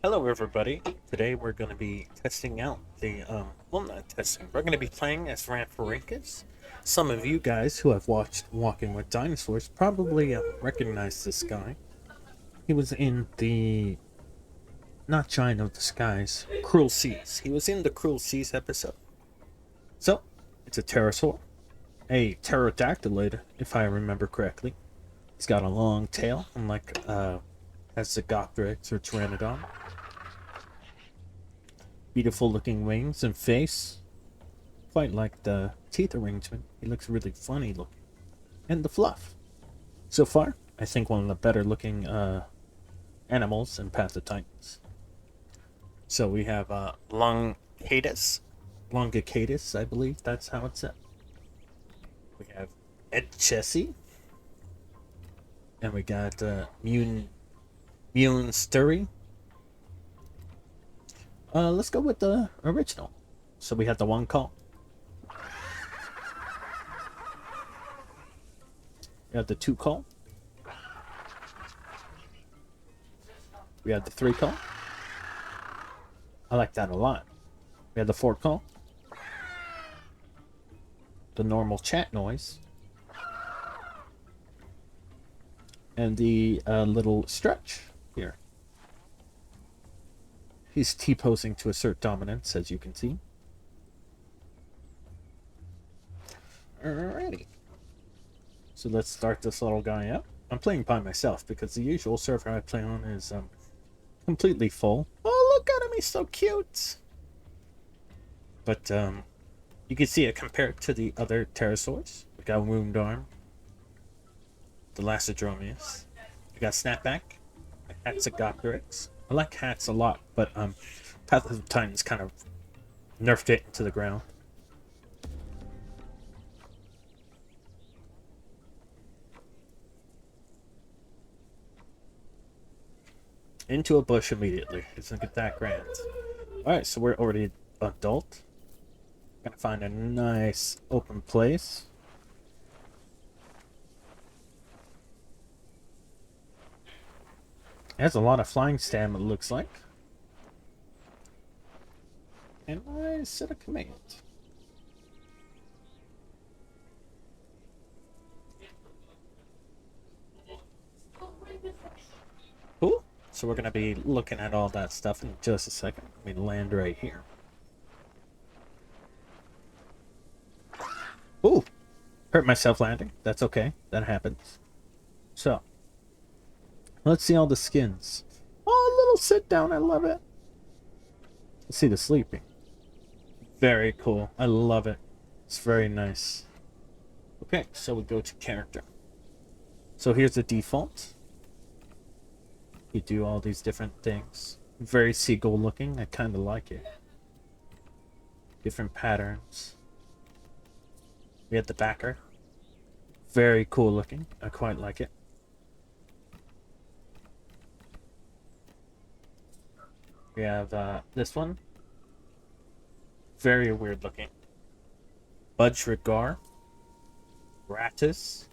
Hello, everybody. Today we're going to be testing out well, not testing. We're going to be playing as Rhamphorhynchus. Some of you guys who have watched Walking with Dinosaurs probably recognize this guy. He was in the not Giant of the Skies, Cruel Seas. He was in the Cruel Seas episode. So, it's a pterosaur, a pterodactyl, if I remember correctly. He's got a long tail, unlike as the Gopteryx or Pteranodon. Beautiful looking wings and face. Quite like the teeth arrangement. He looks really funny looking. And the fluff. So far, I think one of the better looking animals in Path of Titans. So we have Longicatus, I believe that's how it's said. We have Etchesi. And we got Munsteri. Let's go with the original. So we had the one call. We have the two call. We have the three call. I like that a lot. We have the four call. The normal chat noise. And the little stretch here. He's T-posing to assert dominance, as you can see. Alrighty. So let's start this little guy up. I'm playing by myself because the usual server I play on is completely full. Oh, look at him, he's so cute. But you can see it compared to the other pterosaurs. We got Wound Arm, the Lacidromius. We got Snapback, Haxagopteryx. I like hats a lot, but Path of Titans kind of nerfed it into the ground. Into a bush immediately. Doesn't get that grand. Alright, so we're already adult. Gotta find a nice open place. It has a lot of flying stam, it looks like. And I set a command. Cool. So we're going to be looking at all that stuff in just a second. Let me land right here. Ooh! Hurt myself landing. That's okay. That happens. So, let's see all the skins. Oh, a little sit down. I love it. Let's see the sleeping. Very cool. I love it. It's very nice. Okay, so we go to character. So here's the default. You do all these different things. Very seagull looking. I kind of like it. Different patterns. We have the backer. Very cool looking. I quite like it. We have this one. Very weird looking. Budgerigar. Ratus.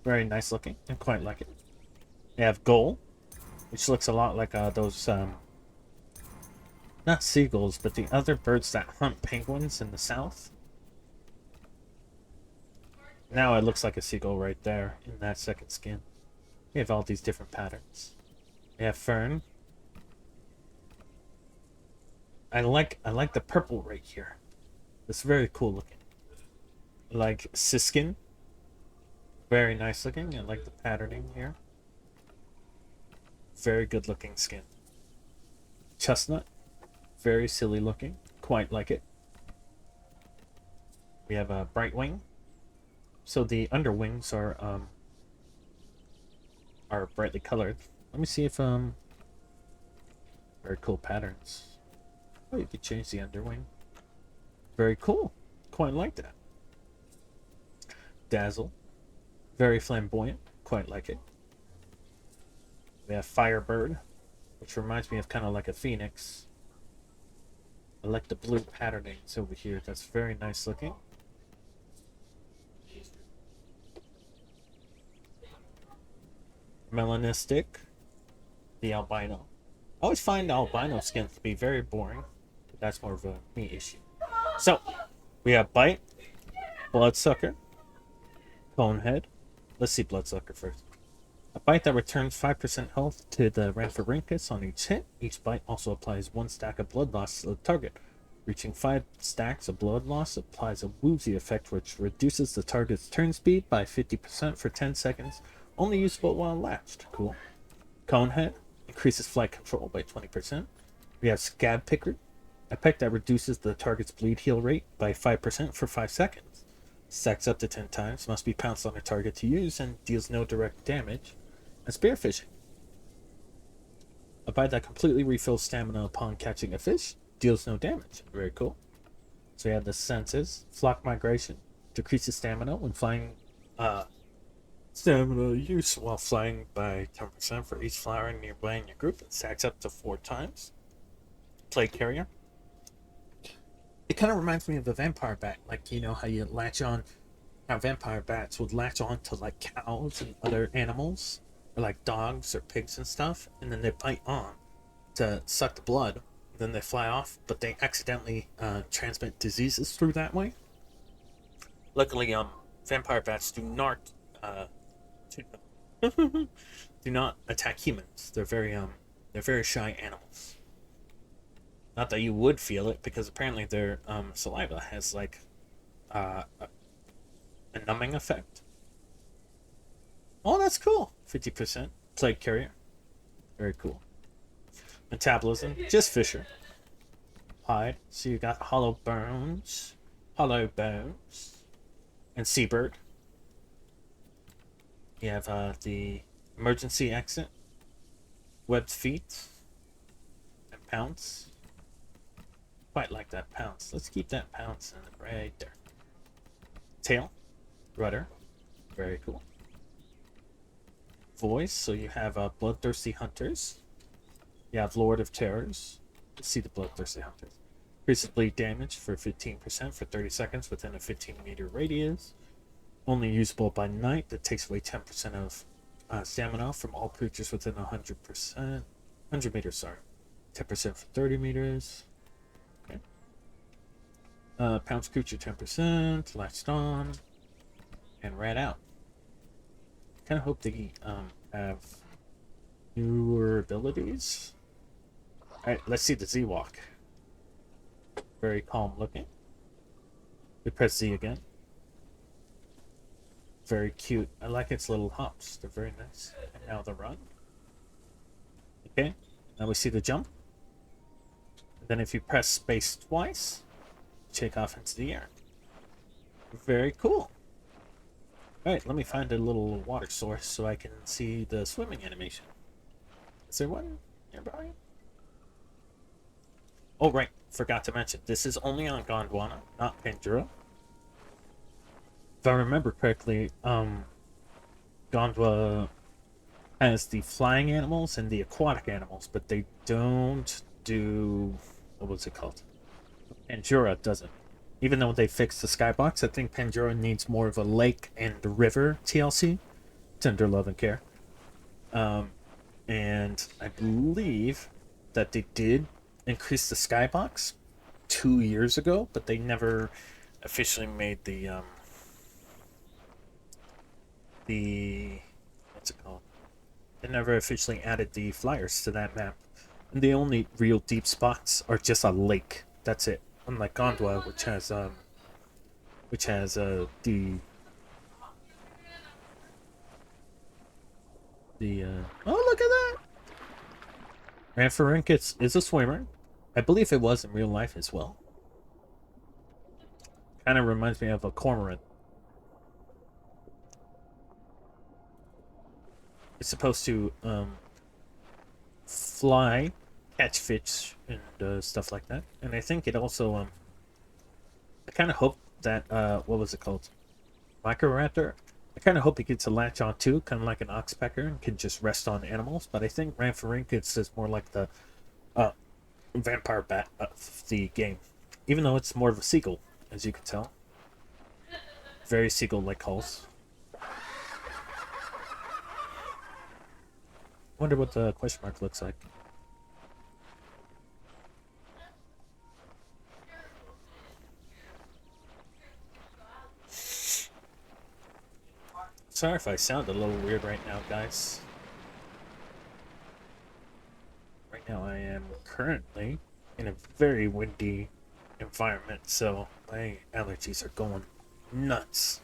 Very nice looking. I quite like it. We have Gull, which looks a lot like those, not seagulls, but the other birds that hunt penguins in the south. Now it looks like a seagull right there in that second skin. We have all these different patterns. We have Fern. I like the purple right here. It's very cool looking. I like Siskin. Very nice looking. I like the patterning here. Very good looking skin. Chestnut. Very silly looking. Quite like it. We have a Brightwing. So the underwings are brightly colored. Let me see if very cool patterns. Oh, you could change the underwing. Very cool. Quite like that. Dazzle. Very flamboyant. Quite like it. We have Firebird, which reminds me of kind of like a phoenix. I like the blue patternings over here. That's very nice looking. Melanistic, the albino. I always find albino skins to be very boring. But that's more of a me issue. So, we have Bite, Bloodsucker, Conehead. Let's see Bloodsucker first. A bite that returns 5% health to the Rhamphorhynchus on each hit. Each bite also applies 1 stack of blood loss to the target. Reaching 5 stacks of blood loss applies a woozy effect which reduces the target's turn speed by 50% for 10 seconds. Only useful while latched. Cool. Conehead increases flight control by 20%. We have Scab Picker, a pet that reduces the target's bleed heal rate by 5% for 5 seconds. Stacks up to 10 times, must be pounced on a target to use, and deals no direct damage. And Spearfishing, a bite that completely refills stamina upon catching a fish, deals no damage. Very cool. So we have the senses. Flock Migration decreases stamina when flying. Stamina use while flying by 10% for each flower nearby in your group. It stacks up to 4 times. Plague Carrier. It kind of reminds me of a vampire bat, like you know how you latch on, how vampire bats would latch on to like cows and other animals, or like dogs or pigs and stuff, and then they bite on to suck the blood, then they fly off, but they accidentally transmit diseases through that way. Luckily, vampire bats do not do not attack humans. They're very shy animals. Not that you would feel it, because apparently their saliva has like a numbing effect. Oh, that's cool. 50%. Plague Carrier. Very cool. Metabolism. Just Fisher. Hide. So you got Hollow Bones, and Seabird. You have the Emergency Exit, Webbed Feet, and Pounce. Quite like that Pounce. Let's keep that Pounce in right there. Tail, Rudder. Very cool. Voice. So you have Bloodthirsty Hunters. You have Lord of Terrors. Let's see the Bloodthirsty Hunters. Increases bleed damage for 15% for 30 seconds within a 15-meter radius. Only usable by night. That takes away 10% of stamina from all creatures within 100%. 100 meters, sorry. 10% for 30 meters. Okay. Pounce creature 10%. Latched on. And rat out. Kind of hope they have newer abilities. Alright, let's see the Z-Walk. Very calm looking. We press Z again. Very cute. I like its little hops. They're very nice. And now the run. Okay. Now we see the jump. And then if you press space twice, take off into the air. Very cool. Alright, let me find a little water source so I can see the swimming animation. Is there one nearby? Oh, right. Forgot to mention. This is only on Gondwana, not Pandora. If I remember correctly, Gondwa has the flying animals and the aquatic animals, but they don't do... what was it called? Pandora doesn't. Even though they fixed the skybox, I think Pandora needs more of a lake and river TLC. Tender love and care. And I believe that they did increase the skybox 2 years ago, but they never officially made the what's it called? They never officially added the flyers to that map. And the only real deep spots are just a lake. That's it. Unlike Gondwa, which has the oh, look at that! Rhamphorhynchus is a swimmer. I believe it was in real life as well. Kind of reminds me of a cormorant. It's supposed to fly, catch fish, and stuff like that. And I think it also I kind of hope that what was it called? Microraptor. I kind of hope he gets a latch on too, kind of like an oxpecker, and can just rest on animals. But I think Rhamphorhynchus is more like the vampire bat of the game, even though it's more of a seagull, as you can tell. Very seagull-like calls. Wonder what the question mark looks like. Sorry if I sound a little weird right now, guys. Right now I am currently in a very windy environment, so my allergies are going nuts.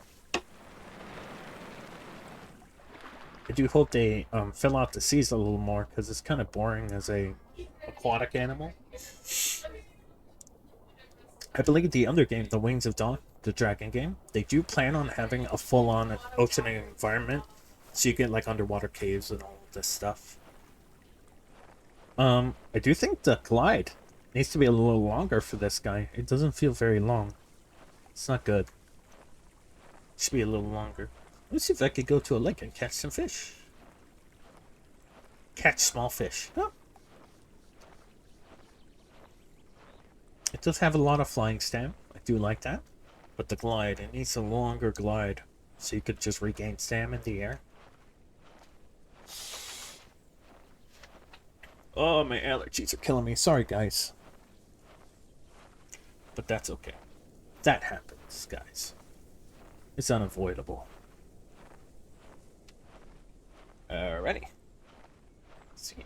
I do hope they fill out the seas a little more, because it's kind of boring as a aquatic animal. I believe the other game, The Wings of Dawn, the dragon game, they do plan on having a full-on oceanic environment, so you get like underwater caves and all this stuff. I do think the glide needs to be a little longer for this guy. It doesn't feel very long. It's not good. It should be a little longer. Let's see if I could go to a lake and catch some fish. Catch small fish. Oh. It does have a lot of flying stamina. I do like that. But the glide, it needs a longer glide. So you could just regain stamina in the air. Oh, my allergies are killing me. Sorry, guys. But that's okay. That happens, guys. It's unavoidable. Alrighty. Let's see.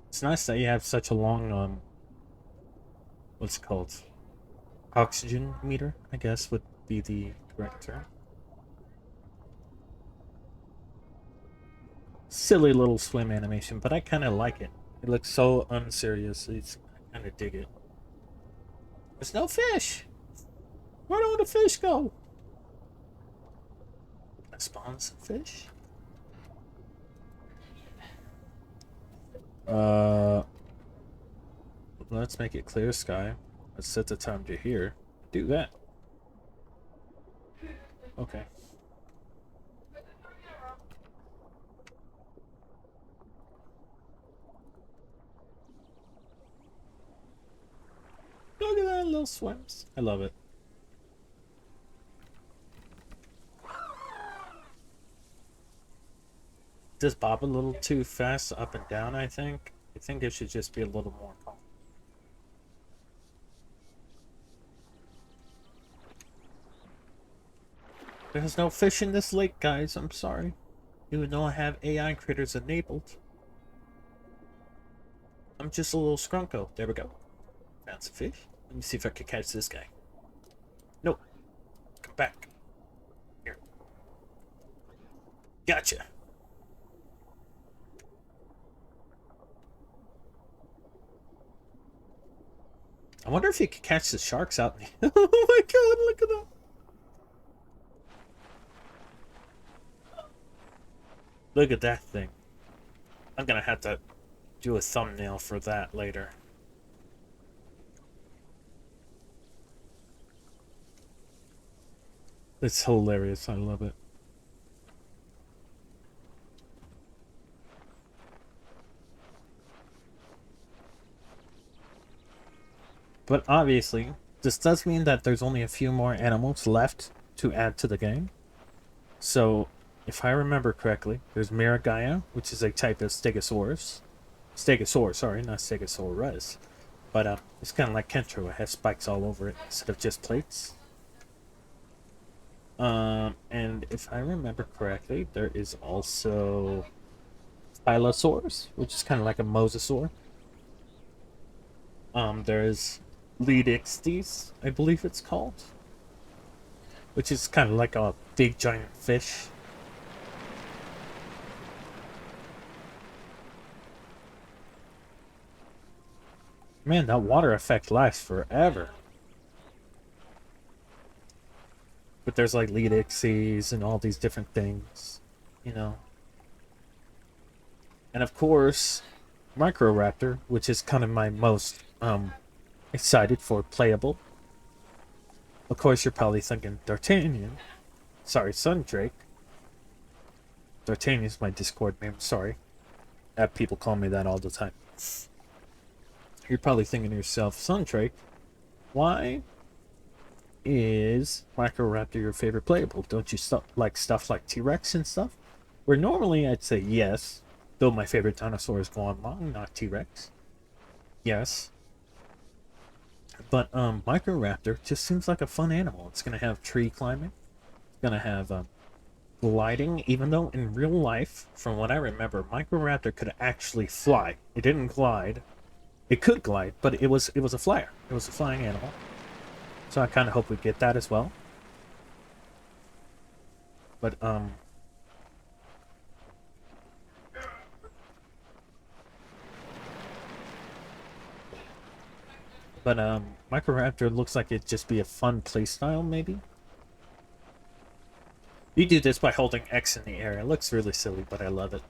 It's nice that you have such a long, what's it called? Oxygen meter, I guess, would be the correct term. Silly little swim animation, but I kind of like it. It looks so unserious. I kind of dig it. There's no fish! Where do the fish go? Can I spawn some fish? Let's make it clear sky. Let's set the time to here. Do that. Okay. Look at that little swims. I love it. Does bob a little too fast up and down, I think. I think it should just be a little more calm. There's no fish in this lake, guys. I'm sorry. Even though I have AI critters enabled. I'm just a little scrunko. There we go. Found some fish. Let me see if I can catch this guy. Nope. Come back. Here. Gotcha. I wonder if you could catch the sharks out. Oh my god, look at that. Look at that thing. I'm gonna have to do a thumbnail for that later. It's hilarious. I love it. But obviously, this does mean that there's only a few more animals left to add to the game. So, if I remember correctly, there's Miragaia, which is a type of Stegosaurus. Stegosaur, sorry, not Stegosaurus. But it's kind of like Kentro. It has spikes all over it instead of just plates. And if I remember correctly, there is also Tylosaurus, which is kind of like a mosasaur. There's Leadixtes, I believe it's called, which is kind of like a big giant fish. Man, that water effect lasts forever. But there's like Leadixtes and all these different things, you know. And of course, Microraptor, which is kind of my most excited for playable. Of course, you're probably thinking D'Artagnan. Sorry, Sundrake. D'Artagnan's my Discord name, sorry. People call me that all the time. You're probably thinking to yourself, Suntrake, why is Microraptor your favorite playable? Don't you like stuff like T-Rex and stuff? Where normally I'd say yes, though my favorite dinosaur is Guanlong, not T-Rex. Yes. But Microraptor just seems like a fun animal. It's gonna have tree climbing. It's gonna have gliding, even though in real life, from what I remember, Microraptor could actually fly. It didn't glide. It could glide, but it was a flyer. It was a flying animal. So I kind of hope we get that as well. But Microraptor looks like it'd just be a fun playstyle, maybe. You do this by holding X in the air. It looks really silly, but I love it.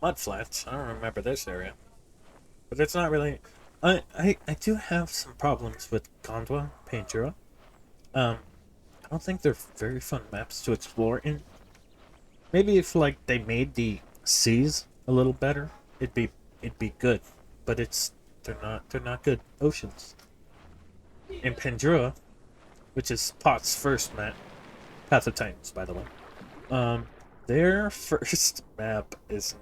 Mud flats. I don't remember this area. But it's not really... I do have some problems with Gondwa, Pandura. I don't think they're very fun maps to explore in. Maybe if, like, they made the seas a little better, it'd be good. But they're not good oceans. In Pandura, which is PoT's first map, Path of Titans, by the way, their first map is...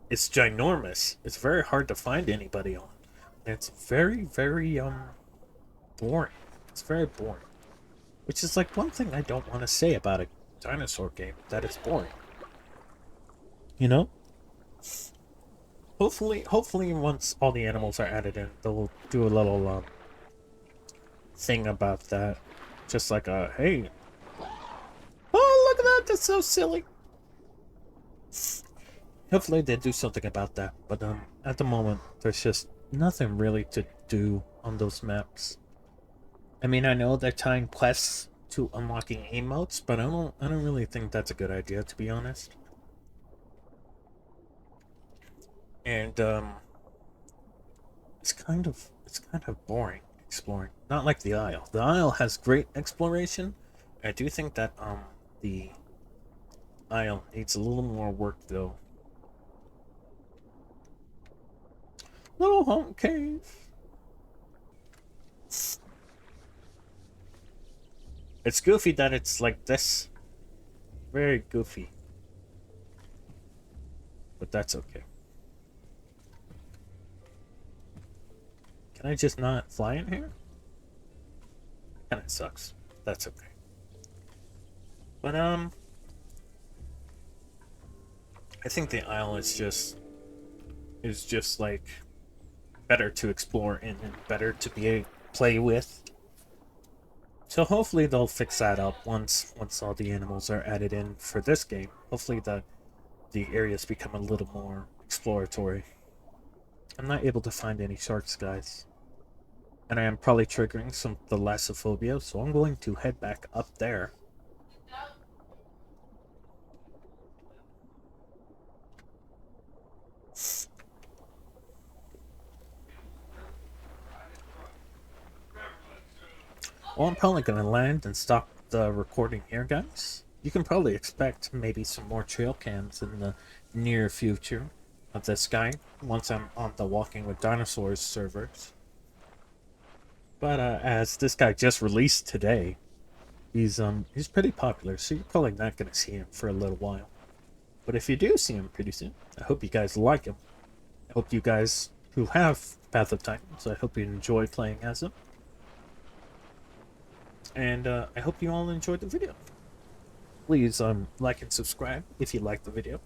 It's ginormous. It's very hard to find anybody on. And it's very, very, boring. It's very boring. Which is, like, one thing I don't want to say about a dinosaur game, that it's boring. You know? Hopefully once all the animals are added in, they'll do a little, thing about that. Just like a, hey. Oh, look at that! That's so silly! Hopefully they do something about that, but at the moment there's just nothing really to do on those maps. I mean, I know they're tying quests to unlocking emotes, but I don't really think that's a good idea, to be honest. And it's kind of boring exploring. Not like the Isle. The Isle has great exploration. I do think that the Isle needs a little more work though. Little home cave. It's goofy that it's like this. Very goofy. But that's okay. Can I just not fly in here? Kinda sucks. That's okay. But I think the Isle is just like better to explore in and better to play with. So hopefully they'll fix that up once all the animals are added in for this game. Hopefully the areas become a little more exploratory. I'm not able to find any sharks, guys. And I am probably triggering some thalassophobia, so I'm going to head back up there. Well, I'm probably going to land and stop the recording here, guys. You can probably expect maybe some more trail cams in the near future of this guy once I'm on the Walking with Dinosaurs servers. But as this guy just released today, he's pretty popular, so you're probably not going to see him for a little while. But if you do see him pretty soon, I hope you guys like him. I hope you guys who have Path of Titans, I hope you enjoy playing as him. And I hope you all enjoyed the video. Please like and subscribe if you liked the video.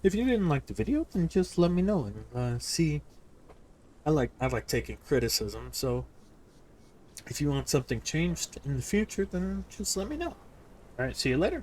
If you didn't like the video, then just let me know and see. I like taking criticism, so if you want something changed in the future, then just let me know. Alright, see you later.